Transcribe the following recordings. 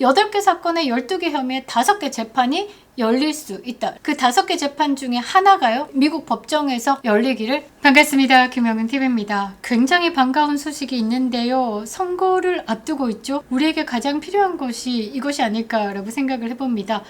8개 사건에 12개 혐의에 5개 재판이 열릴 수 있다. 그 5개 재판 중에 하나가요, 미국 법정에서 열리기를. 반갑습니다. 김영은TV입니다. 굉장히 반가운 소식이 있는데요. 선거를 앞두고 있죠. 우리에게 가장 필요한 것이 이것이 아닐까라고 생각을 해봅니다.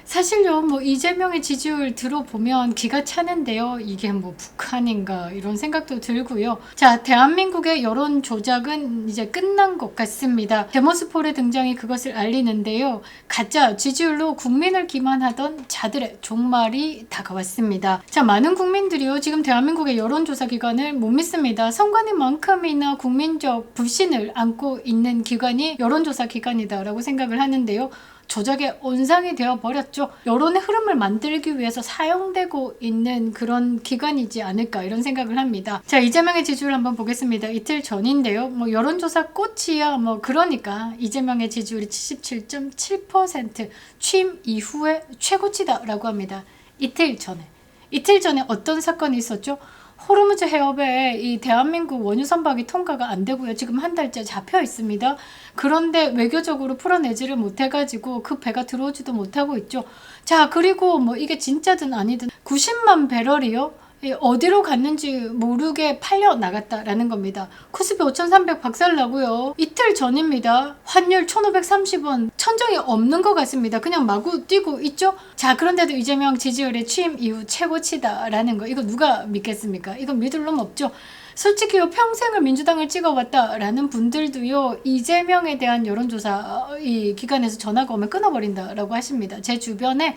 사실요, 이재명의 지지율 들어보면 기가 차는데요. 이게 북한인가 이런 생각도 들고요. 자, 대한민국의 여론 조작은 이제 끝난 것 같습니다. 데모스폴의 등장이 그것을 알리는데요. 가짜 지지율로 국민을 기만하던 자들의 종말이 다가왔습니다. 자, 많은 국민들이요, 지금 대한민국의 여론조사 기관을 못 믿습니다. 선관위만큼이나 국민적 불신을 안고 있는 기관이 여론조사 기관이다라고 생각을 하는데요. 조작의 온상이 되어버렸죠. 여론의 흐름을 만들기 위해서 사용되고 있는 그런 기관이지 않을까 이런 생각을 합니다. 자, 이재명의 지지율 한번 보겠습니다. 이틀 전인데요. 여론조사 꽃이야 그러니까 이재명의 지지율이 77.7% 취임 이후에 최고치다라고 합니다. 이틀 전에 어떤 사건이 있었죠? 호르무즈 해협에 이 대한민국 원유 선박이 통과가 안 되고요. 지금 한 달째 잡혀 있습니다. 그런데 외교적으로 풀어내지를 못해가지고 그 배가 들어오지도 못하고 있죠. 자, 그리고 이게 진짜든 아니든 90만 배럴이요, 어디로 갔는지 모르게 팔려 나갔다라는 겁니다. 코스피 5,300 박살나고요. 이틀 전입니다. 환율 1,530원, 천정이 없는 것 같습니다. 그냥 마구 뛰고 있죠. 자, 그런데도 이재명 지지율의 취임 이후 최고치다라는 거, 이거 누가 믿겠습니까? 이거 믿을 놈 없죠. 솔직히요, 평생을 민주당을 찍어왔다라는 분들도요, 이재명에 대한 여론조사 이 기관에서 전화가 오면 끊어버린다라고 하십니다. 제 주변에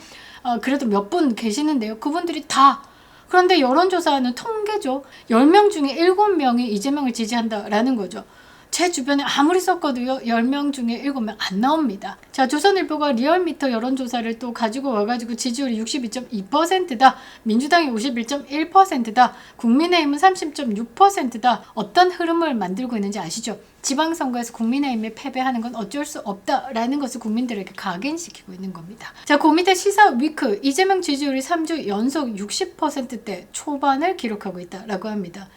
그래도 몇 분 계시는데요. 그분들이 다. 그런데 여론조사는 통계죠. 10명 중에 7명이 이재명을 지지한다라는 거죠. 제 주변에 아무리 썼거든요, 10명 중에 7명 안 나옵니다. 자, 조선일보가 리얼미터 여론조사를 또 가지고 와가지고 지지율이 62.2%다. 민주당이 51.1%다. 국민의힘은 30.6%다. 어떤 흐름을 만들고 있는지 아시죠? 지방선거에서 국민의힘이 패배하는 건 어쩔 수 없다라는 것을 국민들에게 각인시키고 있는 겁니다. 자, 그 밑에 시사 위크, 이재명 지지율이 3주 연속 60%대 초반을 기록하고 있다라고 합니다.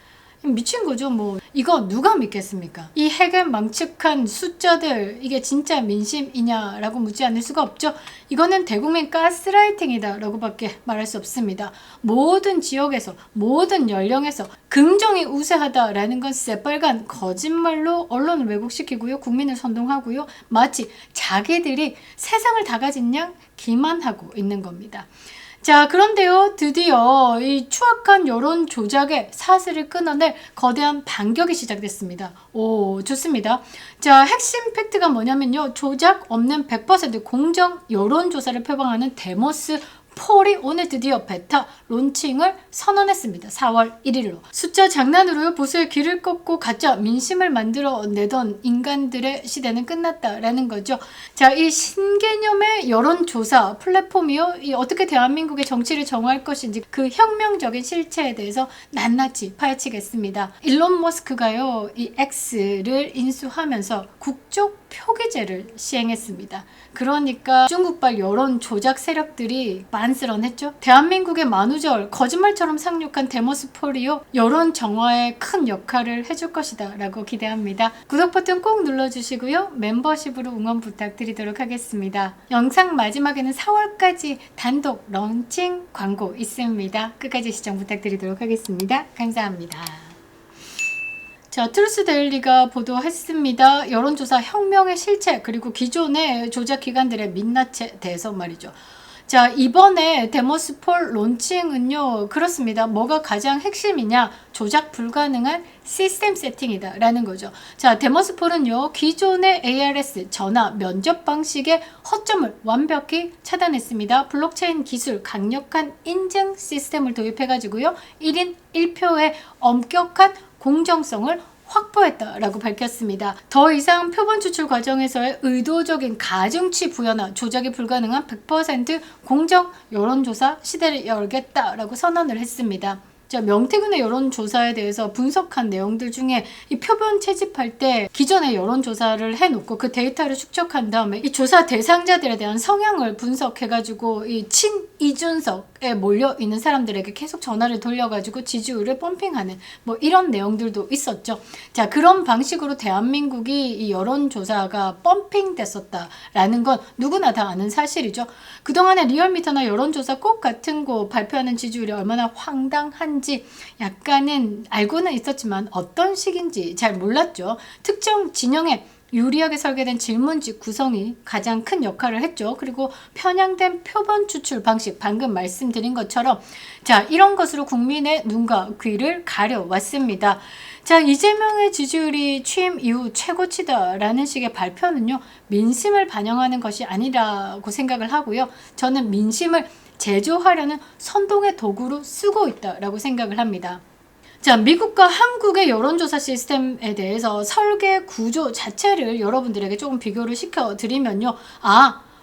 미친 거죠. 이거 누가 믿겠습니까? 이 해괴망측한 숫자들, 이게 진짜 민심이냐라고 묻지 않을 수가 없죠. 이거는 대국민 가스라이팅이다 라고 밖에 말할 수 없습니다. 모든 지역에서, 모든 연령에서 긍정이 우세하다라는 건 새빨간 거짓말로 언론을 왜곡시키고요, 국민을 선동하고요, 마치 자기들이 세상을 다 가진 양 기만하고 있는 겁니다. 자, 그런데요, 드디어 이 추악한 여론 조작의 사슬을 끊어낼 거대한 반격이 시작됐습니다. 오, 좋습니다. 자, 핵심 팩트가 뭐냐면요, 조작 없는 100% 공정 여론조사를 표방하는 데모스 폴이 오늘 드디어 베타 론칭을 선언했습니다. 4월 1일로. 숫자 장난으로요, 보수의 길을 꺾고 가짜 민심을 만들어내던 인간들의 시대는 끝났다라는 거죠. 자, 이 신개념의 여론조사 플랫폼이요, 어떻게 대한민국의 정치를 정할 것인지 그 혁명적인 실체에 대해서 낱낱이 파헤치겠습니다. 일론 머스크가요, 이 X를 인수하면서 국적 표기제를 시행했습니다. 그러니까 중국발 여론 조작 세력들이 만스런했죠. 대한민국의 만우절, 거짓말처럼 상륙한 데모스 폴이요, 여론 정화에 큰 역할을 해줄 것이다 라고 기대합니다. 구독 버튼 꼭 눌러주시고요, 멤버십으로 응원 부탁드리도록 하겠습니다. 영상 마지막에는 4월까지 단독 런칭 광고 있습니다. 끝까지 시청 부탁드리도록 하겠습니다. 감사합니다. 자, 트루스데일리가 보도했습니다. 여론조사 혁명의 실체, 그리고 기존의 조작 기관들의 민낯에 대해서 말이죠. 자, 이번에 데모스 폴 론칭은요, 그렇습니다. 뭐가 가장 핵심이냐? 조작 불가능한 시스템 세팅이다 라는 거죠. 자, 데모스 폴은요, 기존의 ARS 전화 면접 방식의 허점을 완벽히 차단했습니다. 블록체인 기술, 강력한 인증 시스템을 도입해가지고요, 1인 1표의 엄격한 공정성을 확보했다라고 밝혔습니다. 더 이상 표본 추출 과정에서의 의도적인 가중치 부여나 조작이 불가능한 100% 공정 여론조사 시대를 열겠다라고 선언을 했습니다. 자, 명태균의 여론조사에 대해서 분석한 내용들 중에 이 표본 채집할 때 기존의 여론조사를 해놓고 그 데이터를 축적한 다음에 이 조사 대상자들에 대한 성향을 분석해가지고 이 이준석에 몰려 있는 사람들에게 계속 전화를 돌려가지고 지지율을 펌핑하는 뭐 이런 내용들도 있었죠. 자, 그런 방식으로 대한민국이 이 여론조사가 펌핑됐었다라는 건 누구나 다 아는 사실이죠. 그동안에 리얼미터나 여론조사 꼭 같은 거 발표하는 지지율이 얼마나 황당한지 약간은 알고는 있었지만 어떤 식인지 잘 몰랐죠. 특정 진영에 유리하게 설계된 질문지 구성이 가장 큰 역할을 했죠. 그리고 편향된 표본 추출 방식, 방금 말씀드린 것처럼 자, 이런 것으로 국민의 눈과 귀를 가려왔습니다. 자, 이재명의 지지율이 취임 이후 최고치다라는 식의 발표는요, 민심을 반영하는 것이 아니라고 생각을 하고요. 저는 민심을 제조하려는 선동의 도구로 쓰고 있다라고 생각을 합니다. 자, 미국과 한국의 여론조사 시스템에 대해서 설계 구조 자체를 여러분들에게 조금 비교를 시켜드리면요.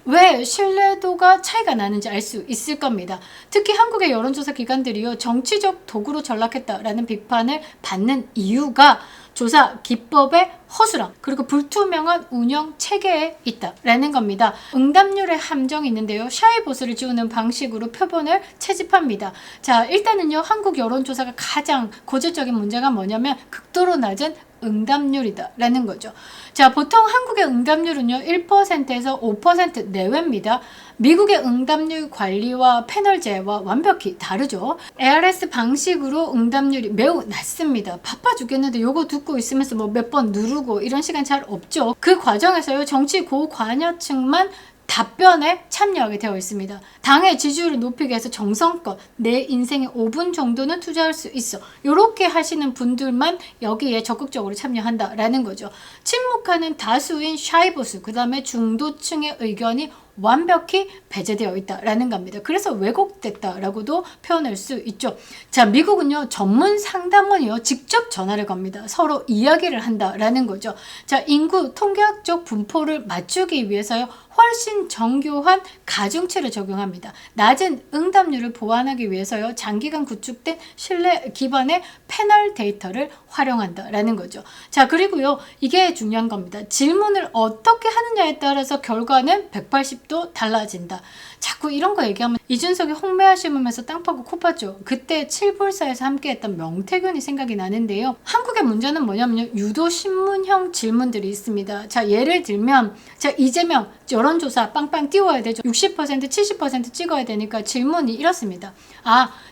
왜 신뢰도가 차이가 나는지 알 수 있을 겁니다. 특히 한국의 여론조사 기관들이요, 정치적 도구로 전락했다라는 비판을 받는 이유가 조사 기법의 허술함, 그리고 불투명한 운영 체계에 있다라는 겁니다. 응답률의 함정이 있는데요. 샤이보스를 지우는 방식으로 표본을 채집합니다. 자, 일단은요, 한국 여론조사가 가장 고질적인 문제가 뭐냐면 극도로 낮은 응답률이다라는 거죠. 자, 보통 한국의 응답률은요 1%에서 5% 내외입니다. 미국의 응답률 관리와 패널제와 완벽히 다르죠. ARS 방식으로 응답률이 매우 낮습니다. 바빠 죽겠는데 요거 듣고 있으면서 뭐 몇 번 누르고 이런 시간 잘 없죠. 그 과정에서요 정치 고관여층만 답변에 참여하게 되어 있습니다. 당의 지지율을 높이기 위해서 정성껏 내 인생의 5분 정도는 투자할 수 있어. 이렇게 하시는 분들만 여기에 적극적으로 참여한다라는 거죠. 침묵하는 다수인 샤이보스, 그 다음에 중도층의 의견이 완벽히 배제되어 있다라는 겁니다. 그래서 왜곡됐다라고도 표현할 수 있죠. 자, 미국은요 전문 상담원이요 직접 전화를 겁니다. 서로 이야기를 한다라는 거죠. 자, 인구 통계학적 분포를 맞추기 위해서요 훨씬 정교한 가중치를 적용합니다. 낮은 응답률을 보완하기 위해서요 장기간 구축된 신뢰 기반의 패널 데이터를 활용한다라는 거죠. 자, 그리고요 이게 중요한 겁니다. 질문을 어떻게 하느냐에 따라서 결과는 180도 달라진다. 자꾸 이런 거 얘기하면 이준석이 홍매화 심으면서 땅 파고 코 팠죠. 그때 칠불사에서 함께했던 명태균이 생각이 나는데요. 한국의 문제는 뭐냐면요. 유도 신문형 질문들이 있습니다. 자, 예를 들면 자, 이재명 여론조사 빵빵 띄워야 되죠. 60% 70% 찍어야 되니까 질문이 이렇습니다.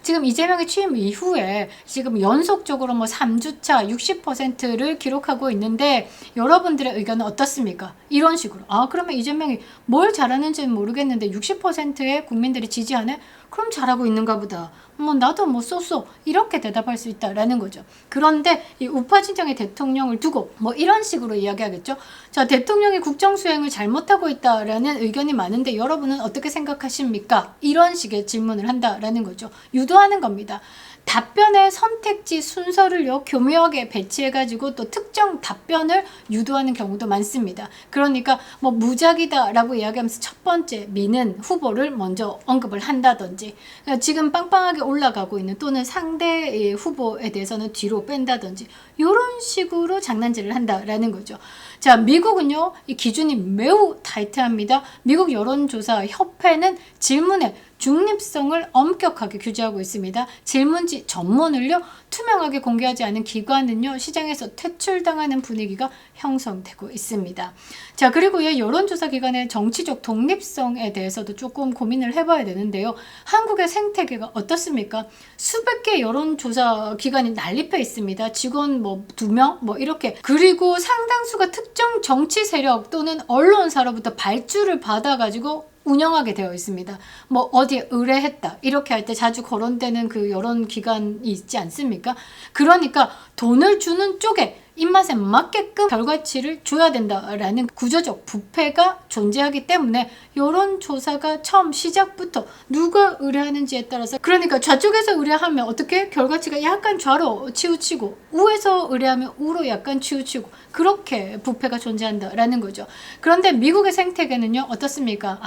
지금 이재명의 취임 이후에 지금 연속적으로 뭐 3주차 60%를 기록하고 있는데 여러분들의 의견은 어떻습니까? 이런 식으로. 그러면 이재명이 뭘 잘하는지는 모르겠는데 60%의 국민들이 지지하네? 그럼 잘하고 있는가 보다. 나도 뭐 쏘쏘 이렇게 대답할 수 있다라는 거죠. 그런데 이 우파 진영의 대통령을 두고 뭐 이런 식으로 이야기하겠죠. 자, 대통령이 국정 수행을 잘못하고 있다라는 의견이 많은데 여러분은 어떻게 생각하십니까? 이런 식의 질문을 한다라는 거죠. 유도하는 겁니다. 답변의 선택지 순서를요 교묘하게 배치해가지고 또 특정 답변을 유도하는 경우도 많습니다. 그러니까 뭐 무작위다라고 이야기하면서 첫 번째 미는 후보를 먼저 언급을 한다든지, 그러니까 지금 빵빵하게 올라가고 있는 또는 상대 후보에 대해서는 뒤로 뺀다든지 이런 식으로 장난질을 한다라는 거죠. 자, 미국은요 이 기준이 매우 타이트합니다. 미국 여론조사 협회는 질문의 중립성을 엄격하게 규제하고 있습니다. 질문지 전문을요 투명하게 공개하지 않은 기관은요 시장에서 퇴출당하는 분위기가 형성되고 있습니다. 자, 그리고 여론조사 기관의 정치적 독립성에 대해서도 조금 고민을 해봐야 되는데요. 한국의 생태계가 어떻습니까? 수백 개 여론조사 기관이 난립해 있습니다. 직원 뭐 2명 뭐 이렇게, 그리고 상당수가 특정 정치 세력 또는 언론사로부터 발주를 받아가지고 운영하게 되어 있습니다. 뭐 어디에 의뢰했다 이렇게 할 때 자주 거론되는 그 여론 기관이 있지 않습니까? 그러니까 돈을 주는 쪽에 입맛에 맞게끔 결과치를 줘야 된다라는 구조적 부패가 존재하기 때문에 여론조사가 처음 시작부터 누가 의뢰하는지에 따라서, 그러니까 좌쪽에서 의뢰하면 어떻게 결과치가 약간 좌로 치우치고 우에서 의뢰하면 우로 약간 치우치고 그렇게 부패가 존재한다라는 거죠. 그런데 미국의 생태계는요 어떻습니까?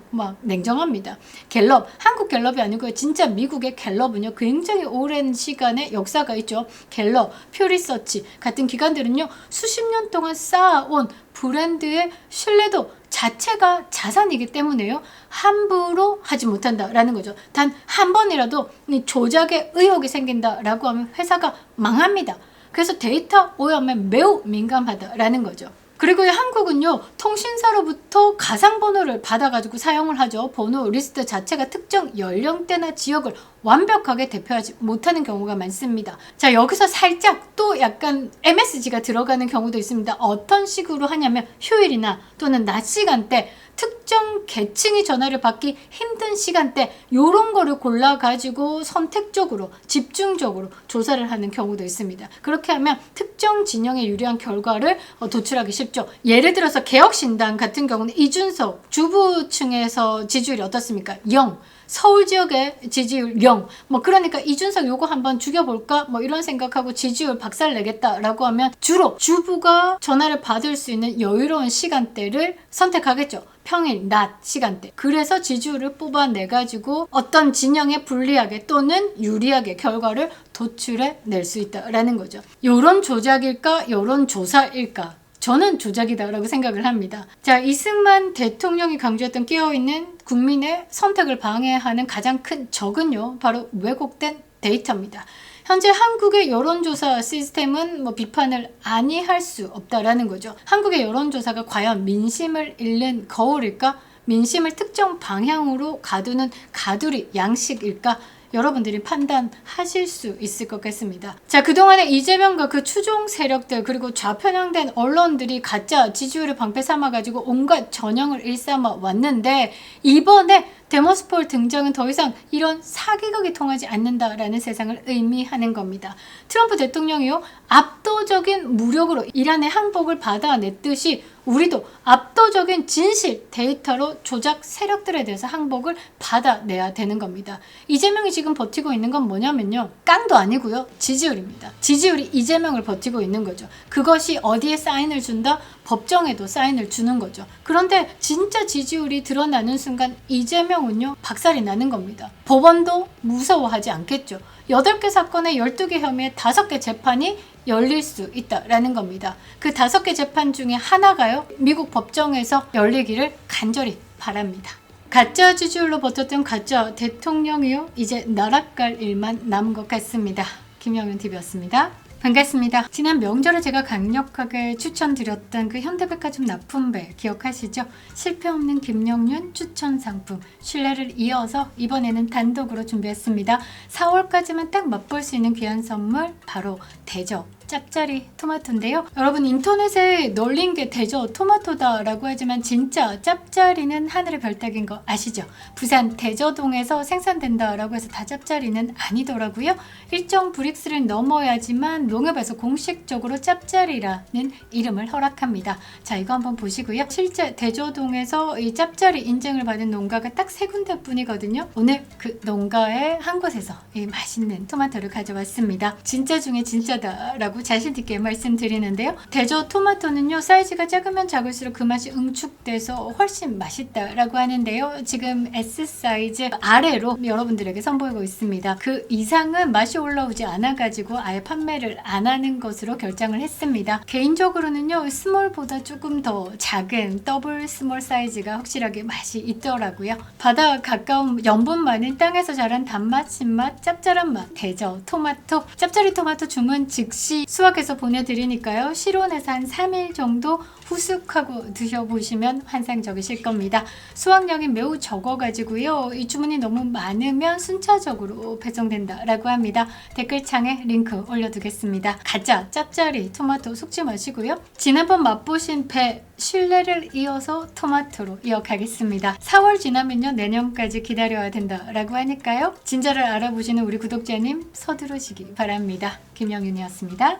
막 냉정합니다. 갤럽, 한국 갤럽이 아니고요. 진짜 미국의 갤럽은요 굉장히 오랜 시간의 역사가 있죠. 갤럽, 퓨리서치 같은 기관들은요 수십 년 동안 쌓아온 브랜드의 신뢰도 자체가 자산이기 때문에요. 함부로 하지 못한다라는 거죠. 단 한 번이라도 조작의 의혹이 생긴다라고 하면 회사가 망합니다. 그래서 데이터 오염에 매우 민감하다라는 거죠. 그리고 한국은요, 통신사로부터 가상번호를 받아가지고 사용을 하죠. 번호 리스트 자체가 특정 연령대나 지역을 완벽하게 대표하지 못하는 경우가 많습니다. 자, 여기서 살짝 또 약간 MSG가 들어가는 경우도 있습니다. 어떤 식으로 하냐면 휴일이나 또는 낮 시간대, 특정 계층이 전화를 받기 힘든 시간대, 요런 거를 골라가지고 선택적으로 집중적으로 조사를 하는 경우도 있습니다. 그렇게 하면 특정 진영에 유리한 결과를 도출하기 쉽죠. 예를 들어서 개혁신당 같은 경우는 이준석 주부층에서 지지율이 어떻습니까? 0. 서울 지역의 지지율 0. 그러니까 이준석 요거 한번 죽여볼까? 이런 생각하고 지지율 박살 내겠다라고 하면 주로 주부가 전화를 받을 수 있는 여유로운 시간대를 선택하겠죠. 평일, 낮 시간대. 그래서 지지율을 뽑아내가지고 어떤 진영에 불리하게 또는 유리하게 결과를 도출해 낼 수 있다라는 거죠. 요런 조작일까? 요런 조사일까? 저는 조작이다라고 생각을 합니다. 자, 이승만 대통령이 강조했던 깨어있는 국민의 선택을 방해하는 가장 큰 적은요, 바로 왜곡된 데이터입니다. 현재 한국의 여론조사 시스템은 비판을 아니할 수 없다라는 거죠. 한국의 여론조사가 과연 민심을 읽는 거울일까? 민심을 특정 방향으로 가두는 가두리 양식일까? 여러분들이 판단하실 수 있을 것 같습니다. 자, 그동안에 이재명과 그 추종 세력들 그리고 좌편향된 언론들이 가짜 지지율을 방패 삼아가지고 온갖 전형을 일삼아 왔는데 이번에 데모스폴 등장은 더 이상 이런 사기극이 통하지 않는다라는 세상을 의미하는 겁니다. 트럼프 대통령이요, 압도적인 무력으로 이란의 항복을 받아냈듯이 우리도 압도적인 진실 데이터로 조작 세력들에 대해서 항복을 받아내야 되는 겁니다. 이재명이 지금 버티고 있는 건 뭐냐면요, 깡도 아니고요, 지지율입니다. 지지율이 이재명을 버티고 있는 거죠. 그것이 어디에 사인을 준다? 법정에도 사인을 주는 거죠. 그런데 진짜 지지율이 드러나는 순간 이재명은요, 박살이 나는 겁니다. 법원도 무서워하지 않겠죠. 8개 사건에 12개 혐의에 5개 재판이 열릴 수 있다라는 겁니다. 그 5개 재판 중에 하나가요, 미국 법정에서 열리기를 간절히 바랍니다. 가짜 지지율로 버텼던 가짜 대통령이요, 이제 나락갈 일만 남은 것 같습니다. 김영윤 TV였습니다. 반갑습니다. 지난 명절에 제가 강력하게 추천드렸던 그 현대백화점 납품배 기억하시죠? 실패 없는 김영윤 추천 상품 신뢰를 이어서 이번에는 단독으로 준비했습니다. 4월까지만 딱 맛볼 수 있는 귀한 선물, 바로 대저 짭짜리 토마토인데요. 여러분, 인터넷에 널린 게 대저 토마토다라고 하지만 진짜 짭짜리는 하늘의 별따기인 거 아시죠? 부산 대저동에서 생산된다라고 해서 다 짭짜리는 아니더라고요. 일정 브릭스를 넘어야지만 농협에서 공식적으로 짭짜리라는 이름을 허락합니다. 자, 이거 한번 보시고요. 실제 대저동에서 이 짭짜리 인증을 받은 농가가 딱 3군데 뿐이거든요. 오늘 그 농가의 한 곳에서 이 맛있는 토마토를 가져왔습니다. 진짜 중에 진짜다라고 자신 있게 말씀드리는데요. 대저 토마토는요, 사이즈가 작으면 작을수록 그 맛이 응축돼서 훨씬 맛있다라고 하는데요. 지금 S 사이즈 아래로 여러분들에게 선보이고 있습니다. 그 이상은 맛이 올라오지 않아가지고 아예 판매를 안 하는 것으로 결정을 했습니다. 개인적으로는요, 스몰보다 조금 더 작은 더블 스몰 사이즈가 확실하게 맛이 있더라고요. 바다 가까운 염분 많은 땅에서 자란 단맛, 신맛, 짭짤한 맛, 대저 토마토, 짭짜리 토마토 주문 즉시 수확해서 보내드리니까요. 실온에서 한 3일 정도 후숙하고 드셔보시면 환상적이실 겁니다. 수확량이 매우 적어가지고요, 이 주문이 너무 많으면 순차적으로 배송된다라고 합니다. 댓글창에 링크 올려두겠습니다. 가짜 짭짜리 토마토 속지 마시고요. 지난번 맛보신 배 신뢰를 이어서 토마토로 이어가겠습니다. 4월 지나면요, 내년까지 기다려야 된다라고 하니까요. 진짜를 알아보시는 우리 구독자님 서두르시기 바랍니다. 김영윤이었습니다.